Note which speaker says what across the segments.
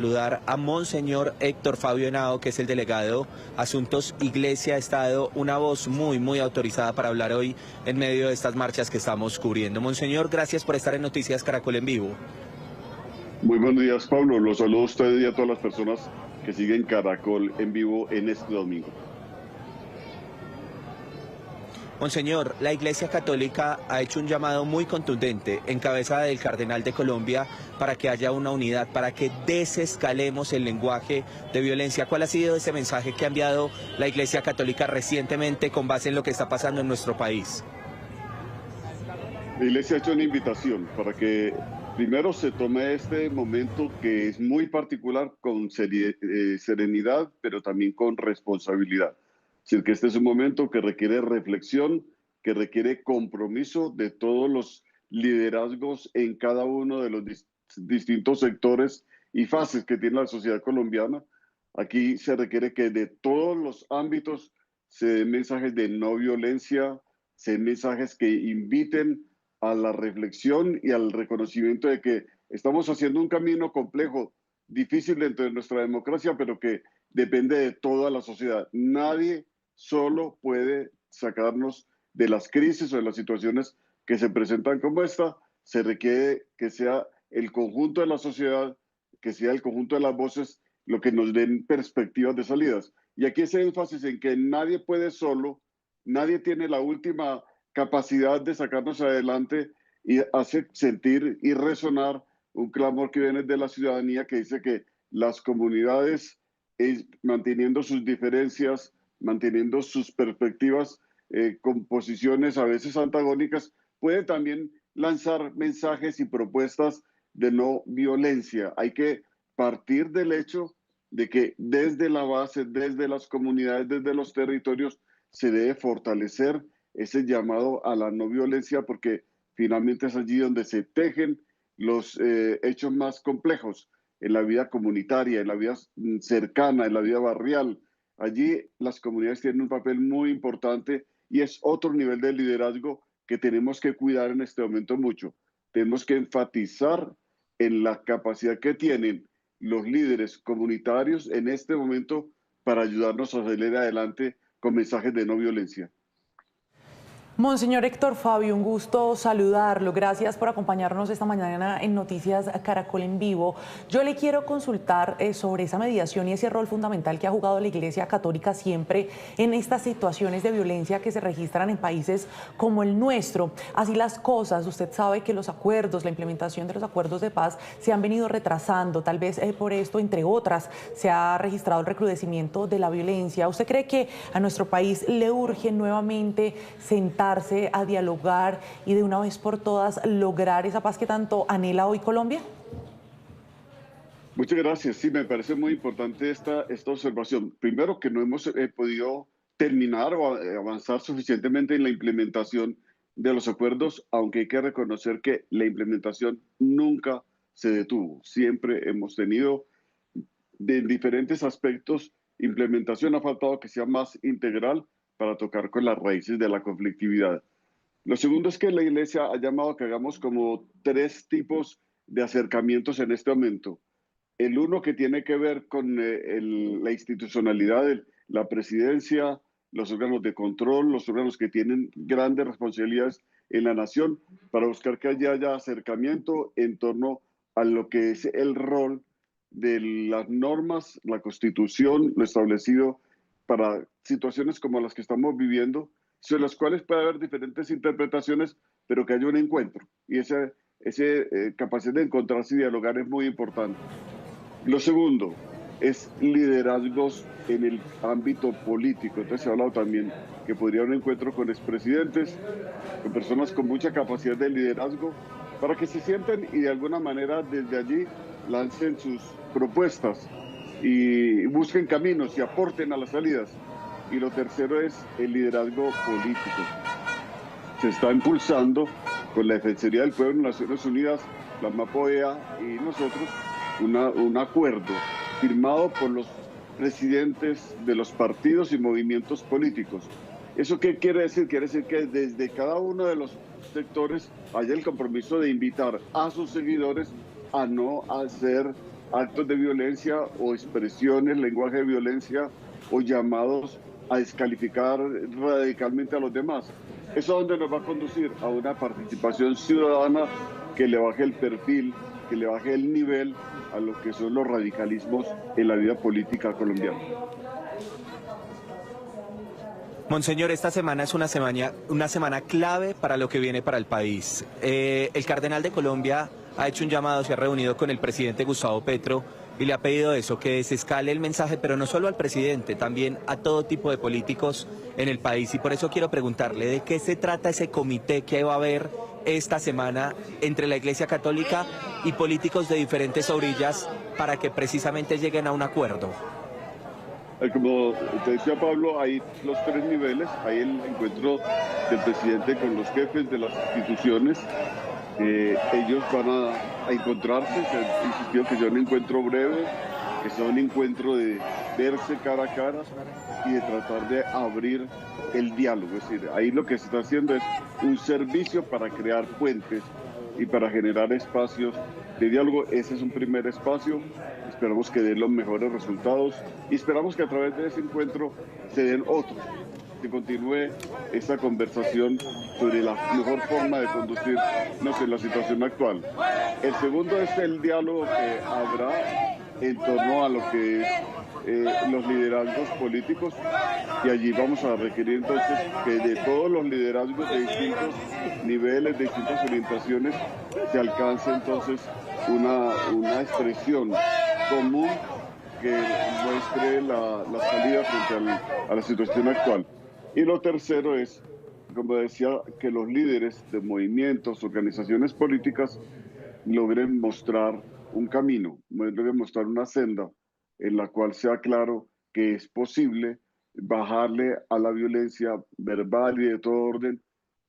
Speaker 1: Saludar a Monseñor Héctor Fabio Henao, que es el delegado Asuntos Iglesia Estado, una voz muy autorizada para hablar hoy en medio de estas marchas que estamos cubriendo. Monseñor, gracias por estar en Noticias Caracol en vivo.
Speaker 2: Muy buenos días, Pablo. Los saludo a usted y a todas las personas que siguen Caracol en vivo en este domingo.
Speaker 1: Monseñor, la Iglesia Católica ha hecho un llamado muy contundente en cabeza del Cardenal de Colombia para que haya una unidad, para que desescalemos el lenguaje de violencia. ¿Cuál ha sido ese mensaje que ha enviado la Iglesia Católica recientemente con base en lo que está pasando en nuestro país?
Speaker 2: La Iglesia ha hecho una invitación para que primero se tome este momento que es muy particular con serenidad, pero también con responsabilidad. Es decir, que este es un momento que requiere reflexión, que requiere compromiso de todos los liderazgos en cada uno de los distintos sectores y fases que tiene la sociedad colombiana. Aquí se requiere que de todos los ámbitos se den mensajes de no violencia, se den mensajes que inviten a la reflexión y al reconocimiento de que estamos haciendo un camino complejo, difícil dentro de nuestra democracia, pero que depende de toda la sociedad. Nadie solo puede sacarnos de las crisis o de las situaciones que se presentan como esta. Se requiere que sea el conjunto de la sociedad, que sea el conjunto de las voces lo que nos den perspectivas de salidas. Y aquí ese énfasis en que nadie puede solo, nadie tiene la última capacidad de sacarnos adelante, y hace sentir y resonar un clamor que viene de la ciudadanía que dice que las comunidades, manteniendo sus diferencias, manteniendo sus perspectivas, con posiciones a veces antagónicas, puede también lanzar mensajes y propuestas de no violencia. Hay que partir del hecho de que desde la base, desde las comunidades, desde los territorios, se debe fortalecer ese llamado a la no violencia, porque finalmente es allí donde se tejen los hechos más complejos en la vida comunitaria, en la vida cercana, en la vida barrial. Allí las comunidades tienen un papel muy importante y es otro nivel de liderazgo que tenemos que cuidar en este momento mucho. Tenemos que enfatizar en la capacidad que tienen los líderes comunitarios en este momento para ayudarnos a salir adelante con mensajes de no violencia.
Speaker 3: Monseñor Héctor Fabio, un gusto saludarlo. Gracias por acompañarnos esta mañana en Noticias Caracol en vivo. Yo le quiero consultar sobre esa mediación y ese rol fundamental que ha jugado la Iglesia Católica siempre en estas situaciones de violencia que se registran en países como el nuestro. Así las cosas, usted sabe que los acuerdos, la implementación de los acuerdos de paz se han venido retrasando. Tal vez por esto, entre otras, se ha registrado el recrudecimiento de la violencia. ¿Usted cree que a nuestro país le urge nuevamente sentarse a dialogar y de una vez por todas lograr esa paz que tanto anhela hoy Colombia?
Speaker 2: Muchas gracias. Sí, me parece muy importante esta observación. Primero, que no hemos podido terminar o avanzar suficientemente en la implementación de los acuerdos, aunque hay que reconocer que la implementación nunca se detuvo. Siempre hemos tenido, de diferentes aspectos, implementación. Ha faltado que sea más integral para tocar con las raíces de la conflictividad. Lo segundo es que la Iglesia ha llamado a que hagamos como 3 tipos de acercamientos en este momento. El uno, que tiene que ver con la institucionalidad, la presidencia, los órganos de control, los órganos que tienen grandes responsabilidades en la nación, para buscar que haya acercamiento en torno a lo que es el rol de las normas, la Constitución, lo establecido para situaciones como las que estamos viviendo, sobre las cuales puede haber diferentes interpretaciones, pero que haya un encuentro. Y esa capacidad de encontrarse y dialogar es muy importante. Lo segundo es liderazgos en el ámbito político. Entonces se ha hablado también que podría haber un encuentro con expresidentes, con personas con mucha capacidad de liderazgo, para que se sienten y de alguna manera desde allí lancen sus propuestas y busquen caminos y aporten a las salidas. Y lo tercero es el liderazgo político. Se está impulsando con la Defensoría del Pueblo en Naciones Unidas, la MAPOEA y nosotros, un acuerdo firmado por los presidentes de los partidos y movimientos políticos. ¿Eso qué quiere decir? Quiere decir que desde cada uno de los sectores haya el compromiso de invitar a sus seguidores a no hacer actos de violencia o expresiones, lenguaje de violencia o llamados a descalificar radicalmente a los demás. ¿Eso a dónde nos va a conducir? A una participación ciudadana que le baje el perfil, que le baje el nivel a lo que son los radicalismos en la vida política colombiana.
Speaker 1: Monseñor, esta semana es una semana clave para lo que viene para el país. El cardenal de Colombia ha hecho un llamado, se ha reunido con el presidente Gustavo Petro y le ha pedido eso, que desescale el mensaje, pero no solo al presidente, también a todo tipo de políticos en el país. Y por eso quiero preguntarle de qué se trata ese comité que va a haber esta semana entre la Iglesia Católica y políticos de diferentes orillas para que precisamente lleguen a un acuerdo.
Speaker 2: Como te decía Pablo, hay los tres niveles, hay el encuentro del presidente con los jefes de las instituciones. Ellos van a encontrarse, se ha insistido que sea un encuentro breve, que sea un encuentro de verse cara a cara y de tratar de abrir el diálogo. Es decir, ahí lo que se está haciendo es un servicio para crear puentes y para generar espacios de diálogo. Ese es un primer espacio, esperamos que den los mejores resultados y esperamos que a través de ese encuentro se den otros, que continúe esta conversación sobre la mejor forma de conducirnos en la situación actual. El segundo es el diálogo que habrá en torno a lo que es los liderazgos políticos, y allí vamos a requerir entonces que de todos los liderazgos de distintos niveles, de distintas orientaciones, se alcance entonces una expresión común que muestre la salida frente a la situación actual. Y lo tercero es, como decía, que los líderes de movimientos, organizaciones políticas logren mostrar un camino, logren mostrar una senda en la cual sea claro que es posible bajarle a la violencia verbal y de todo orden,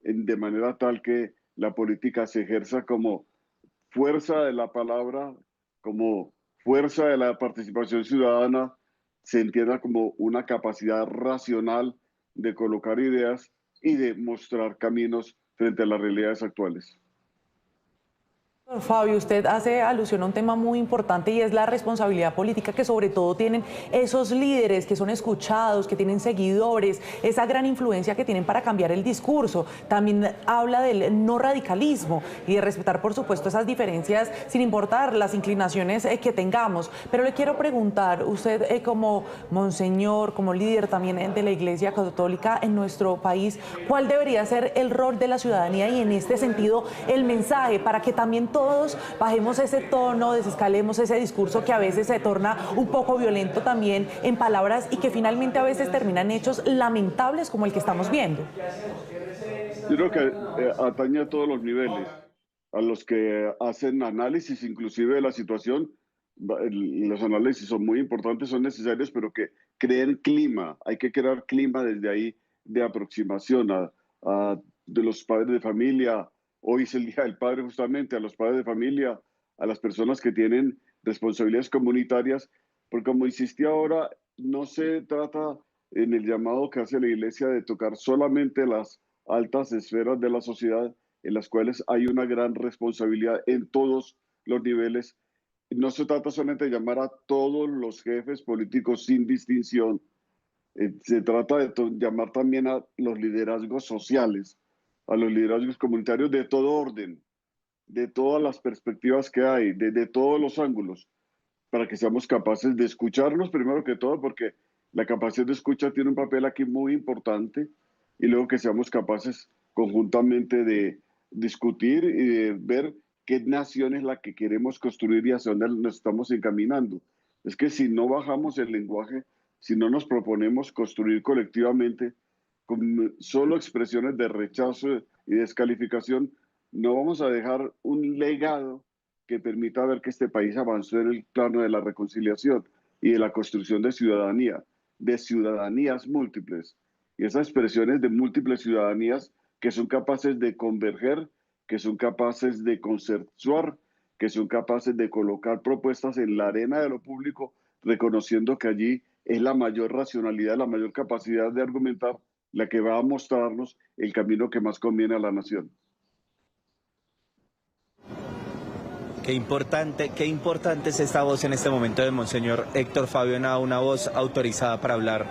Speaker 2: de manera tal que la política se ejerza como fuerza de la palabra, como fuerza de la participación ciudadana, se entienda como una capacidad racional de colocar ideas y de mostrar caminos frente a las realidades actuales.
Speaker 3: Fabio, usted hace alusión a un tema muy importante y es la responsabilidad política que sobre todo tienen esos líderes que son escuchados, que tienen seguidores, esa gran influencia que tienen para cambiar el discurso. También habla del no radicalismo y de respetar, por supuesto, esas diferencias sin importar las inclinaciones que tengamos. Pero le quiero preguntar, usted como monseñor, como líder también de la Iglesia Católica en nuestro país, ¿cuál debería ser el rol de la ciudadanía y en este sentido el mensaje para que también todos bajemos ese tono, desescalemos ese discurso que a veces se torna un poco violento también en palabras y que finalmente a veces terminan hechos lamentables como el que estamos viendo?
Speaker 2: Yo creo que atañe a todos los niveles, a los que hacen análisis inclusive de la situación. Los análisis son muy importantes, son necesarios, pero que creen clima. Hay que crear clima desde ahí de aproximación de los padres de familia. Hoy es el Día del Padre justamente, a los padres de familia, a las personas que tienen responsabilidades comunitarias, porque como insistí ahora, no se trata en el llamado que hace la Iglesia de tocar solamente las altas esferas de la sociedad, en las cuales hay una gran responsabilidad en todos los niveles. No se trata solamente de llamar a todos los jefes políticos sin distinción, se trata de llamar también a los liderazgos sociales, a los liderazgos comunitarios de todo orden, de todas las perspectivas que hay, de todos los ángulos, para que seamos capaces de escucharnos primero que todo, porque la capacidad de escucha tiene un papel aquí muy importante, y luego que seamos capaces conjuntamente de discutir y de ver qué nación es la que queremos construir y hacia dónde nos estamos encaminando. Es que si no bajamos el lenguaje, si no nos proponemos construir colectivamente con solo expresiones de rechazo y descalificación, no vamos a dejar un legado que permita ver que este país avanzó en el plano de la reconciliación y de la construcción de ciudadanía, de ciudadanías múltiples. Y esas expresiones de múltiples ciudadanías que son capaces de converger, que son capaces de consensuar, que son capaces de colocar propuestas en la arena de lo público, reconociendo que allí es la mayor racionalidad, la mayor capacidad de argumentar la que va a mostrarnos el camino que más conviene a la nación.
Speaker 1: Qué importante es esta voz en este momento de Monseñor Héctor Fabio Henao, una voz autorizada para hablar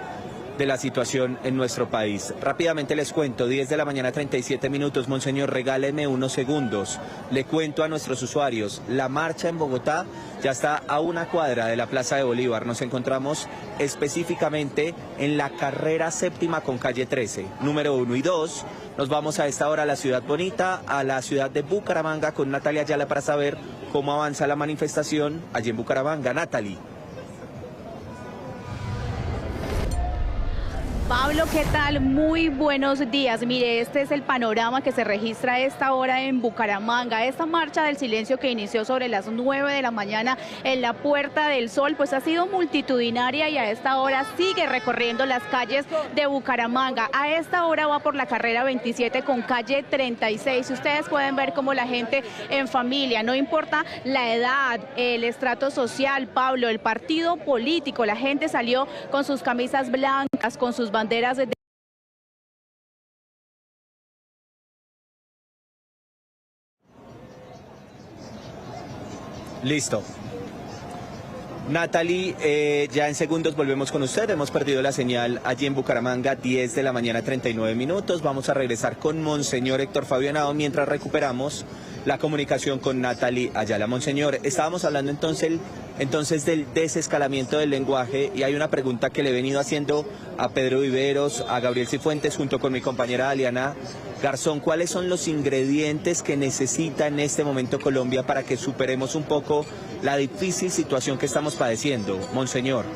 Speaker 1: de la situación en nuestro país. Rápidamente les cuento, 10 de la mañana 37 minutos, Monseñor, regáleme unos segundos. Le cuento a nuestros usuarios, la marcha en Bogotá ya está a una cuadra de la Plaza de Bolívar. Nos encontramos específicamente en la carrera séptima con calle 13, número 1 y 2. Nos vamos a esta hora a la ciudad bonita, a la ciudad de Bucaramanga con Natalia Ayala para saber cómo avanza la manifestación allí en Bucaramanga. Natalie.
Speaker 4: Pablo, ¿qué tal? Muy buenos días. Mire, este es el panorama que se registra a esta hora en Bucaramanga. Esta marcha del silencio que inició sobre las 9 de la mañana en la Puerta del Sol, pues ha sido multitudinaria y a esta hora sigue recorriendo las calles de Bucaramanga. A esta hora va por la carrera 27 con calle 36. Ustedes pueden ver cómo la gente en familia, no importa la edad, el estrato social, Pablo, el partido político, la gente salió con sus camisas blancas, con sus banderas de...
Speaker 1: Listo. Natalie, ya en segundos volvemos con usted. Hemos perdido la señal allí en Bucaramanga, 10 de la mañana 39 minutos. Vamos a regresar con Monseñor Héctor Fabio Henao mientras recuperamos la comunicación con Natalie Ayala. Monseñor, estábamos hablando entonces del desescalamiento del lenguaje y hay una pregunta que le he venido haciendo a Pedro Viveros, a Gabriel Cifuentes, junto con mi compañera Aliana Garzón. ¿Cuáles son los ingredientes que necesita en este momento Colombia para que superemos un poco la difícil situación que estamos padeciendo, Monseñor?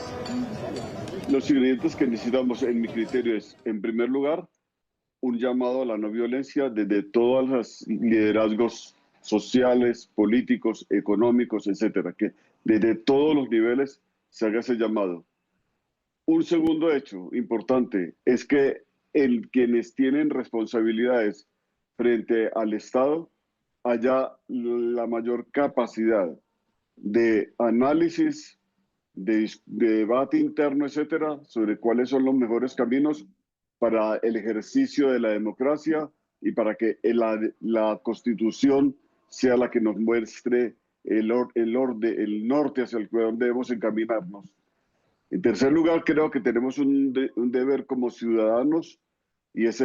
Speaker 2: Los ingredientes que necesitamos, en mi criterio, es, en primer lugar, un llamado a la no violencia desde todos los liderazgos sociales, políticos, económicos, etcétera, que desde todos los niveles se haga ese llamado. Un segundo hecho importante es que quienes tienen responsabilidades frente al Estado haya la mayor capacidad de análisis, de debate interno, etcétera, sobre cuáles son los mejores caminos para el ejercicio de la democracia y para que la Constitución sea la que nos muestre el norte hacia el cual debemos encaminarnos. En tercer lugar, creo que tenemos un deber como ciudadanos y es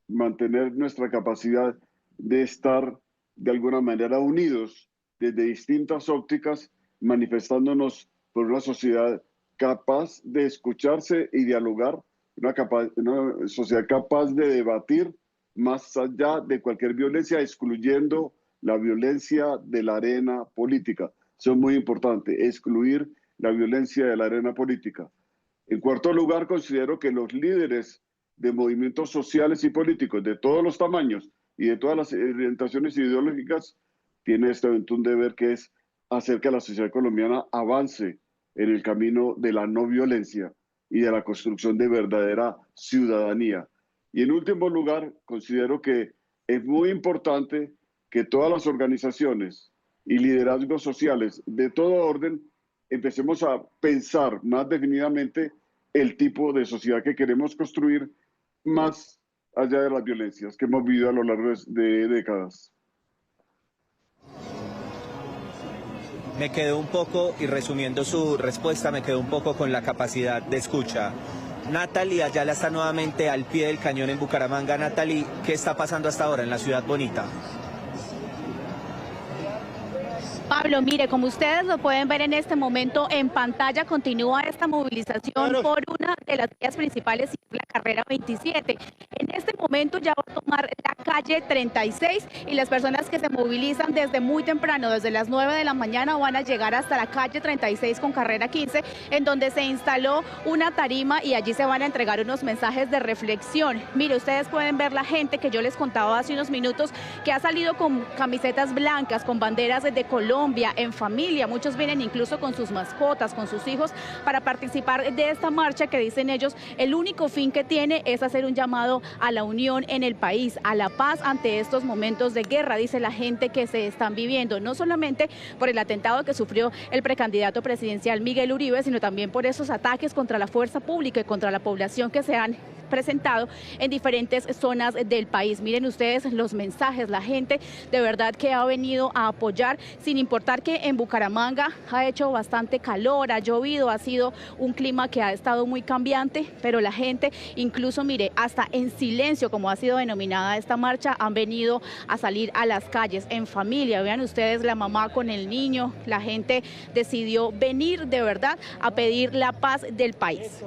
Speaker 2: mantener nuestra capacidad de estar de alguna manera unidos desde distintas ópticas, manifestándonos por una sociedad capaz de escucharse y dialogar, una sociedad capaz de debatir más allá de cualquier violencia, excluyendo la violencia de la arena política. Eso es muy importante, excluir la violencia de la arena política. En cuarto lugar, considero que los líderes de movimientos sociales y políticos de todos los tamaños y de todas las orientaciones ideológicas tienen un deber que es hacer que la sociedad colombiana avance en el camino de la no violencia y de la construcción de verdadera ciudadanía. Y en último lugar, considero que es muy importante que todas las organizaciones y liderazgos sociales de todo orden empecemos a pensar más definidamente el tipo de sociedad que queremos construir más allá de las violencias que hemos vivido a lo largo de décadas.
Speaker 1: Me quedo un poco, y resumiendo su respuesta, me quedo un poco con la capacidad de escucha. Natalie Ayala está nuevamente al pie del cañón en Bucaramanga. Natalie, ¿qué está pasando hasta ahora en la ciudad bonita?
Speaker 4: Pablo, mire, como ustedes lo pueden ver en este momento en pantalla, continúa esta movilización por una de las vías principales, la carrera 27. En este momento ya va a tomar la calle 36 y las personas que se movilizan desde muy temprano, desde las 9 de la mañana, van a llegar hasta la calle 36 con carrera 15, en donde se instaló una tarima y allí se van a entregar unos mensajes de reflexión. Mire, ustedes pueden ver la gente que yo les contaba hace unos minutos, que ha salido con camisetas blancas, con banderas de Colombia, en familia. Muchos vienen incluso con sus mascotas, con sus hijos, para participar de esta marcha que, dicen ellos, el único fin que tiene es hacer un llamado a la unión en el país, a la paz ante estos momentos de guerra, dice la gente, que se están viviendo, no solamente por el atentado que sufrió el precandidato presidencial Miguel Uribe, sino también por esos ataques contra la fuerza pública y contra la población que se han presentado en diferentes zonas del país. Miren ustedes los mensajes, la gente de verdad que ha venido a apoyar, sin importar que en Bucaramanga ha hecho bastante calor, ha llovido, ha sido un clima que ha estado muy cambiante, pero la gente, incluso mire, hasta en silencio, como ha sido denominada esta marcha, han venido a salir a las calles en familia. Vean ustedes la mamá con el niño, la gente decidió venir de verdad a pedir la paz del país.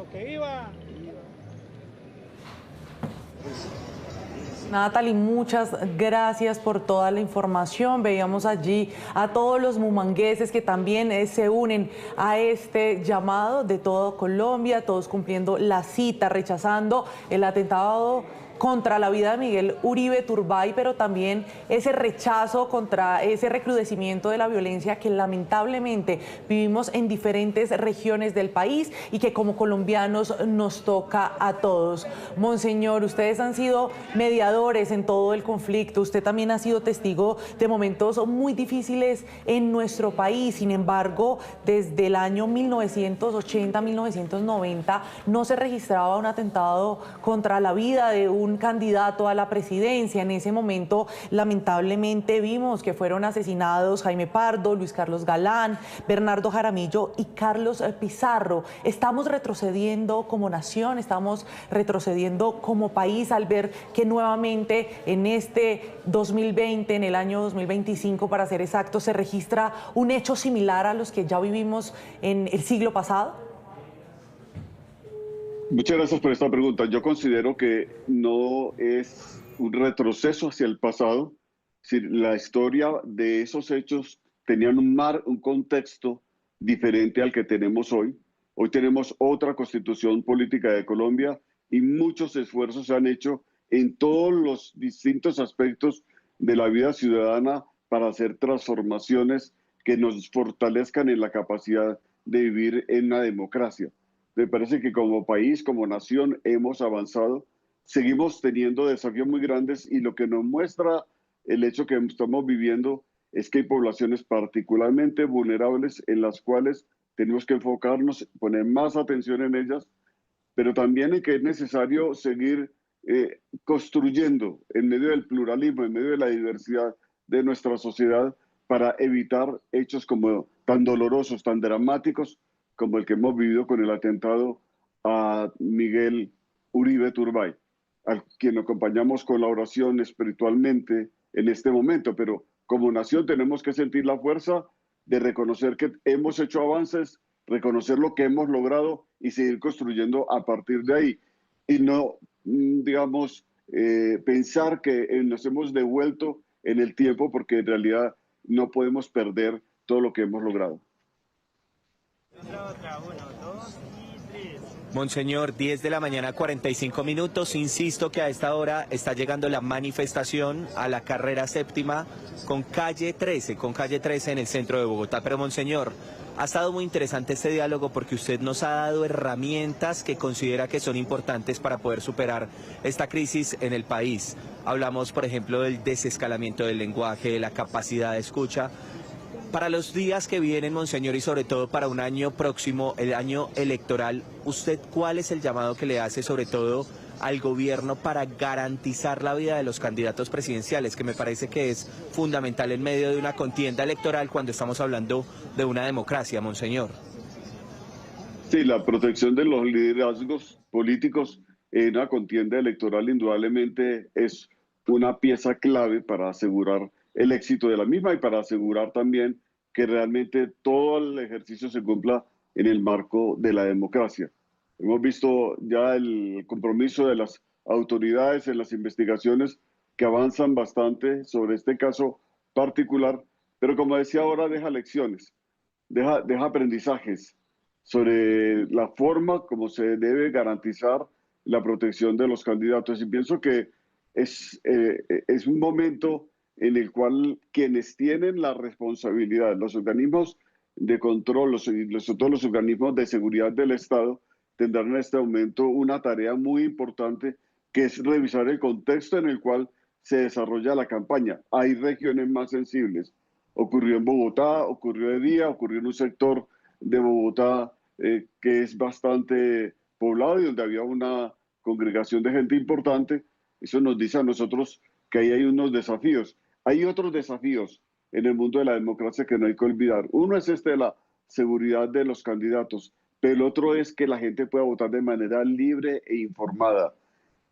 Speaker 3: Natalie, muchas gracias por toda la información. Veíamos allí a todos los mumangueses que también se unen a este llamado de toda Colombia, todos cumpliendo la cita, rechazando el atentado contra la vida de Miguel Uribe Turbay, pero también ese rechazo contra ese recrudecimiento de la violencia que lamentablemente vivimos en diferentes regiones del país y que como colombianos nos toca a todos. Monseñor, ustedes han sido mediadores en todo el conflicto, usted también ha sido testigo de momentos muy difíciles en nuestro país. Sin embargo, desde el año 1980-1990 no se registraba un atentado contra la vida de un candidato a la presidencia. En ese momento, lamentablemente, vimos que fueron asesinados Jaime Pardo, Luis Carlos Galán, Bernardo Jaramillo y Carlos Pizarro. Estamos retrocediendo como nación, estamos retrocediendo como país al ver que nuevamente en este 2020, en el año 2025, para ser exacto, se registra un hecho similar a los que ya vivimos en el siglo pasado.
Speaker 2: Muchas gracias por esta pregunta. Yo considero que no es un retroceso hacia el pasado. Si la historia de esos hechos tenían un contexto diferente al que tenemos hoy. Hoy tenemos otra constitución política de Colombia y muchos esfuerzos se han hecho en todos los distintos aspectos de la vida ciudadana para hacer transformaciones que nos fortalezcan en la capacidad de vivir en una democracia. Me parece que como país, como nación, hemos avanzado. Seguimos teniendo desafíos muy grandes y lo que nos muestra el hecho que estamos viviendo es que hay poblaciones particularmente vulnerables en las cuales tenemos que enfocarnos, poner más atención en ellas, pero también en que es necesario seguir construyendo en medio del pluralismo, en medio de la diversidad de nuestra sociedad para evitar hechos como tan dolorosos, tan dramáticos, como el que hemos vivido con el atentado a Miguel Uribe Turbay, al quien acompañamos con la oración espiritualmente en este momento. Pero como nación tenemos que sentir la fuerza de reconocer que hemos hecho avances, reconocer lo que hemos logrado y seguir construyendo a partir de ahí. Y no, digamos, pensar que nos hemos devuelto en el tiempo, porque en realidad no podemos perder todo lo que hemos logrado.
Speaker 1: Monseñor, 10 de la mañana, 45 minutos. Insisto que a esta hora está llegando la manifestación a la carrera séptima con calle 13 en el centro de Bogotá. Pero, Monseñor, ha estado muy interesante este diálogo porque usted nos ha dado herramientas que considera que son importantes para poder superar esta crisis en el país. Hablamos, por ejemplo, del desescalamiento del lenguaje, de la capacidad de escucha. Para los días que vienen, Monseñor, y sobre todo para un año próximo, el año electoral, ¿usted cuál es el llamado que le hace sobre todo al gobierno para garantizar la vida de los candidatos presidenciales, que me parece que es fundamental en medio de una contienda electoral cuando estamos hablando de una democracia, Monseñor?
Speaker 2: Sí, la protección de los liderazgos políticos en una contienda electoral indudablemente es una pieza clave para asegurar el éxito de la misma y para asegurar también que realmente todo el ejercicio se cumpla en el marco de la democracia. Hemos visto ya el compromiso de las autoridades en las investigaciones que avanzan bastante sobre este caso particular, pero como decía ahora, deja lecciones, deja aprendizajes sobre la forma como se debe garantizar la protección de los candidatos. Y pienso que es un momento en el cual quienes tienen la responsabilidad, los organismos de control, todos los organismos de seguridad del Estado, tendrán en este momento una tarea muy importante, que es revisar el contexto en el cual se desarrolla la campaña. Hay regiones más sensibles. Ocurrió en Bogotá, ocurrió de día, ocurrió en un sector de Bogotá que es bastante poblado y donde había una congregación de gente importante, eso nos dice a nosotros que ahí hay unos desafíos. Hay otros desafíos en el mundo de la democracia que no hay que olvidar. Uno es de la seguridad de los candidatos, pero el otro es que la gente pueda votar de manera libre e informada.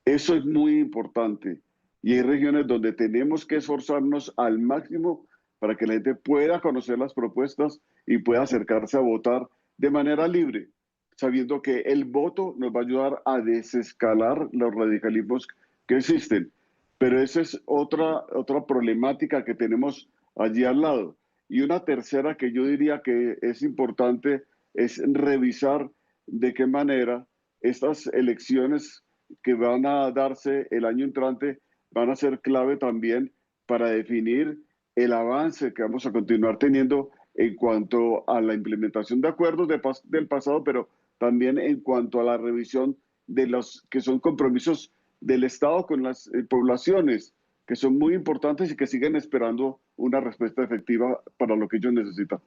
Speaker 2: Eso es muy importante. Y hay regiones donde tenemos que esforzarnos al máximo para que la gente pueda conocer las propuestas y pueda acercarse a votar de manera libre, sabiendo que el voto nos va a ayudar a desescalar los radicalismos que existen. Pero esa es otra problemática que tenemos allí al lado. Y una tercera que yo diría que es importante es revisar de qué manera estas elecciones que van a darse el año entrante van a ser clave también para definir el avance que vamos a continuar teniendo en cuanto a la implementación de acuerdos del pasado, pero también en cuanto a la revisión de los que son compromisos del Estado con las poblaciones, que son muy importantes y que siguen esperando una respuesta efectiva para lo que ellos necesitan.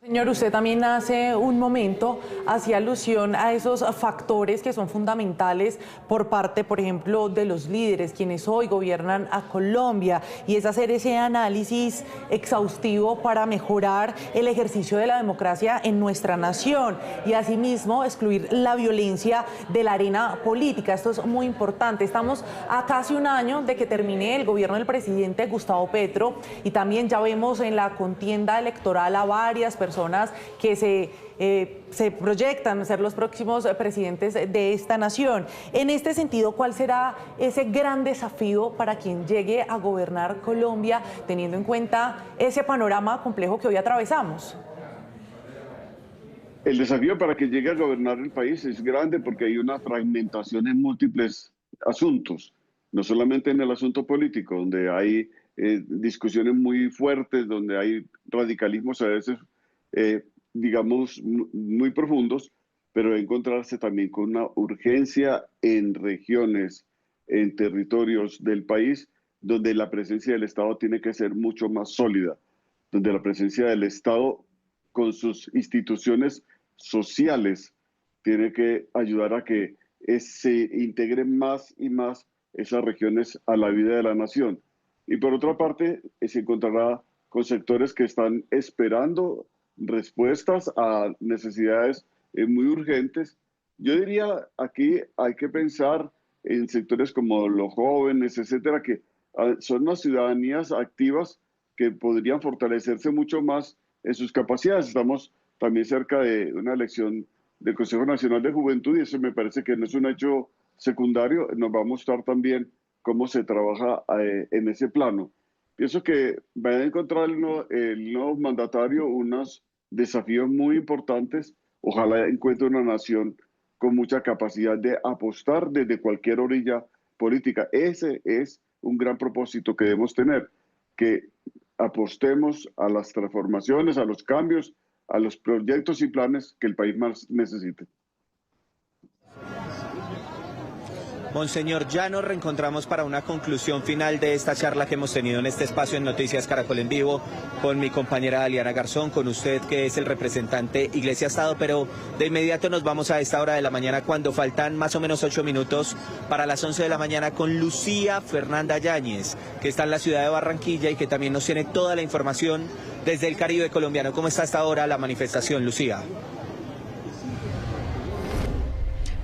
Speaker 3: Señor, usted también hace un momento hacía alusión a esos factores que son fundamentales por parte, por ejemplo, de los líderes, quienes hoy gobiernan a Colombia, y es hacer ese análisis exhaustivo para mejorar el ejercicio de la democracia en nuestra nación y asimismo excluir la violencia de la arena política. Esto es muy importante. Estamos a casi un año de que termine el gobierno del presidente Gustavo Petro y también ya vemos en la contienda electoral a varias personas que se proyectan ser los próximos presidentes de esta nación. En este sentido, ¿cuál será ese gran desafío para quien llegue a gobernar Colombia, teniendo en cuenta ese panorama complejo que hoy atravesamos?
Speaker 2: El desafío para que llegue a gobernar el país es grande porque hay una fragmentación en múltiples asuntos, no solamente en el asunto político, donde hay discusiones muy fuertes, donde hay radicalismos a veces digamos, muy profundos, pero encontrarse también con una urgencia en regiones, en territorios del país, donde la presencia del Estado tiene que ser mucho más sólida, donde la presencia del Estado con sus instituciones sociales tiene que ayudar a que se integren más y más esas regiones a la vida de la nación. Y por otra parte, se encontrará con sectores que están esperando respuestas a necesidades muy urgentes. Yo diría, aquí hay que pensar en sectores como los jóvenes, etcétera, que son unas ciudadanías activas que podrían fortalecerse mucho más en sus capacidades. Estamos también cerca de una elección del Consejo Nacional de Juventud y eso me parece que no es un hecho secundario, nos va a mostrar también cómo se trabaja en ese plano. Pienso que va a encontrar el nuevo mandatario unos desafíos muy importantes. Ojalá encuentre una nación con mucha capacidad de apostar desde cualquier orilla política. Ese es un gran propósito que debemos tener, que apostemos a las transformaciones, a los cambios, a los proyectos y planes que el país más necesite.
Speaker 1: Monseñor, ya nos reencontramos para una conclusión final de esta charla que hemos tenido en este espacio en Noticias Caracol en Vivo con mi compañera Aliana Garzón, con usted que es el representante Iglesia-Estado, pero de inmediato nos vamos a esta hora de la mañana cuando faltan más o menos 8 minutos para las 11 de la mañana con Lucía Fernanda Yáñez, que está en la ciudad de Barranquilla y que también nos tiene toda la información desde el Caribe colombiano. ¿Cómo está hasta ahora la manifestación, Lucía?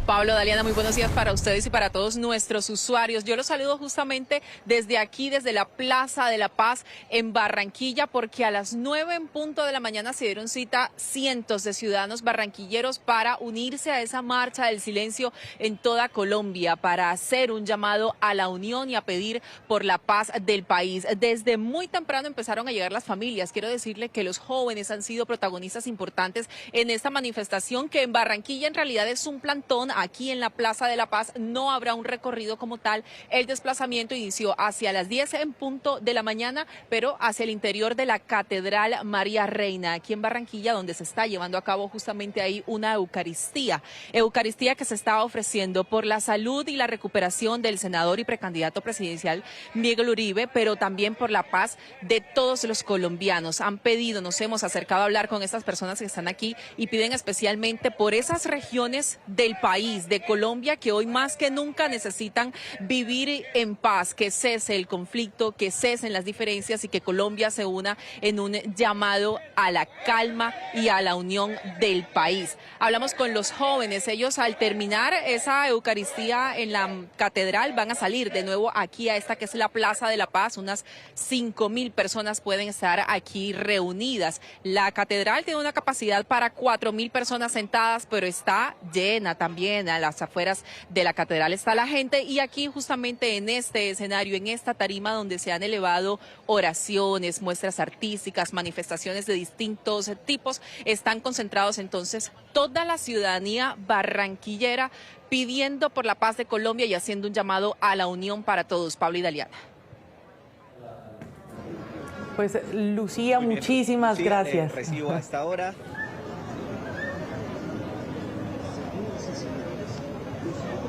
Speaker 5: Pablo, Daliana, muy buenos días para ustedes y para todos nuestros usuarios. Yo los saludo justamente desde aquí, desde la Plaza de la Paz en Barranquilla, porque a las 9 en punto de la mañana se dieron cita cientos de ciudadanos barranquilleros para unirse a esa marcha del silencio en toda Colombia, para hacer un llamado a la unión y a pedir por la paz del país. Desde muy temprano empezaron a llegar las familias. Quiero decirle que los jóvenes han sido protagonistas importantes en esta manifestación, que en Barranquilla en realidad es un plantón. Aquí en la Plaza de la Paz no habrá un recorrido como tal. El desplazamiento inició hacia las 10 en punto de la mañana, pero hacia el interior de la Catedral María Reina, aquí en Barranquilla, donde se está llevando a cabo justamente ahí una Eucaristía que se está ofreciendo por la salud y la recuperación del senador y precandidato presidencial Miguel Uribe, pero también por la paz de todos los colombianos. Han pedido, nos hemos acercado a hablar con estas personas que están aquí y piden especialmente por esas regiones del país país, de Colombia, que hoy más que nunca necesitan vivir en paz, que cese el conflicto, que cesen las diferencias y que Colombia se una en un llamado a la calma y a la unión del país. Hablamos con los jóvenes, ellos al terminar esa Eucaristía en la catedral van a salir de nuevo aquí a esta que es la Plaza de la Paz. Unas 5.000 personas pueden estar aquí reunidas. La catedral tiene una capacidad para 4.000 personas sentadas, pero está llena también. A las afueras de la catedral está la gente y aquí justamente en este escenario, en esta tarima donde se han elevado oraciones, muestras artísticas, manifestaciones de distintos tipos, están concentrados entonces toda la ciudadanía barranquillera pidiendo por la paz de Colombia y haciendo un llamado a la unión para todos. Pablo y Daliana.
Speaker 3: Pues Lucía, muchísimas gracias.
Speaker 1: Recibo a esta hora.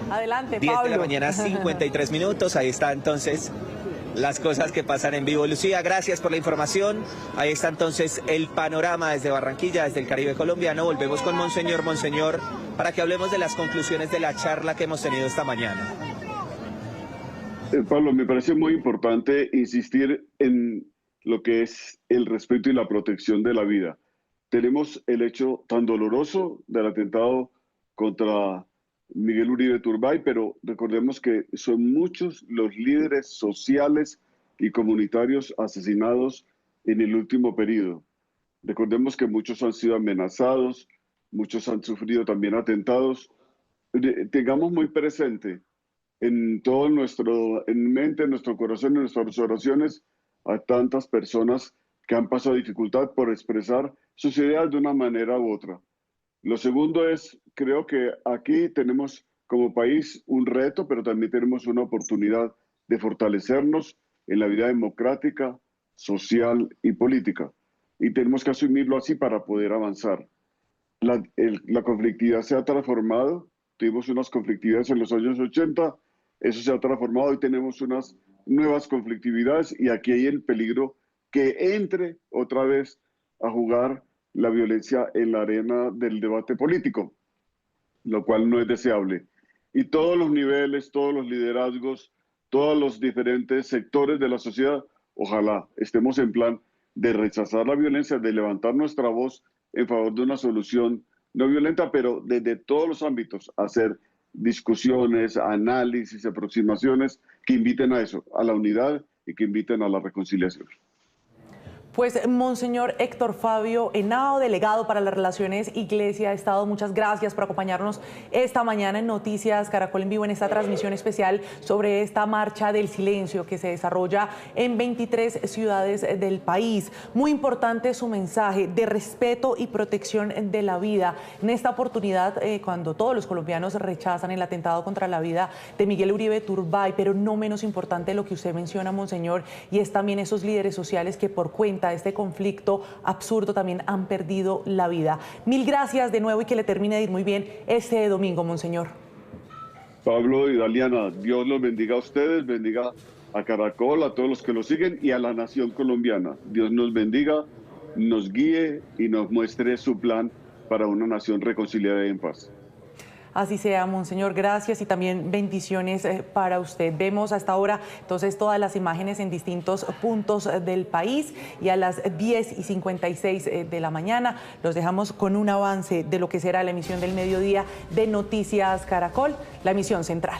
Speaker 3: Adelante,
Speaker 1: 10
Speaker 3: Pablo.
Speaker 1: de la mañana, 53 minutos. Ahí está entonces las cosas que pasan en vivo. Lucía, gracias por la información. Ahí está entonces el panorama desde Barranquilla, desde el Caribe colombiano. Volvemos con Monseñor, para que hablemos de las conclusiones de la charla que hemos tenido esta mañana.
Speaker 2: Pablo, me parece muy importante insistir en lo que es el respeto y la protección de la vida. Tenemos el hecho tan doloroso del atentado contra Miguel Uribe Turbay, pero recordemos que son muchos los líderes sociales y comunitarios asesinados en el último periodo. Recordemos que muchos han sido amenazados, muchos han sufrido también atentados. Tengamos muy presente en todo en mente, en nuestro corazón, en nuestras oraciones, a tantas personas que han pasado dificultad por expresar sus ideas de una manera u otra. Lo segundo es, creo que aquí tenemos como país un reto, pero también tenemos una oportunidad de fortalecernos en la vida democrática, social y política. Y tenemos que asumirlo así para poder avanzar. La conflictividad se ha transformado, tuvimos unas conflictividades en los años 80, eso se ha transformado, hoy tenemos unas nuevas conflictividades y aquí hay el peligro que entre otra vez a jugar la violencia en la arena del debate político, lo cual no es deseable. Y todos los niveles, todos los liderazgos, todos los diferentes sectores de la sociedad, ojalá estemos en plan de rechazar la violencia, de levantar nuestra voz en favor de una solución no violenta, pero desde todos los ámbitos, hacer discusiones, análisis, aproximaciones que inviten a eso, a la unidad y que inviten a la reconciliación.
Speaker 3: Pues Monseñor Héctor Fabio Henao, delegado para las relaciones Iglesia-Estado, muchas gracias por acompañarnos esta mañana en Noticias Caracol en Vivo en esta transmisión especial sobre esta marcha del silencio que se desarrolla en 23 ciudades del país. Muy importante su mensaje de respeto y protección de la vida. En esta oportunidad, cuando todos los colombianos rechazan el atentado contra la vida de Miguel Uribe Turbay, pero no menos importante lo que usted menciona, Monseñor, y es también esos líderes sociales que por cuenta de este conflicto absurdo también han perdido la vida. Mil gracias de nuevo y que le termine de ir muy bien este domingo, Monseñor.
Speaker 2: Pablo y Daliana, Dios los bendiga a ustedes, bendiga a Caracol, a todos los que lo siguen y a la nación colombiana. Dios nos bendiga, nos guíe y nos muestre su plan para una nación reconciliada y en paz.
Speaker 3: Así sea, Monseñor, gracias y también bendiciones para usted. Vemos hasta ahora entonces todas las imágenes en distintos puntos del país y a las 10:56 de la mañana los dejamos con un avance de lo que será la emisión del mediodía de Noticias Caracol, la emisión central.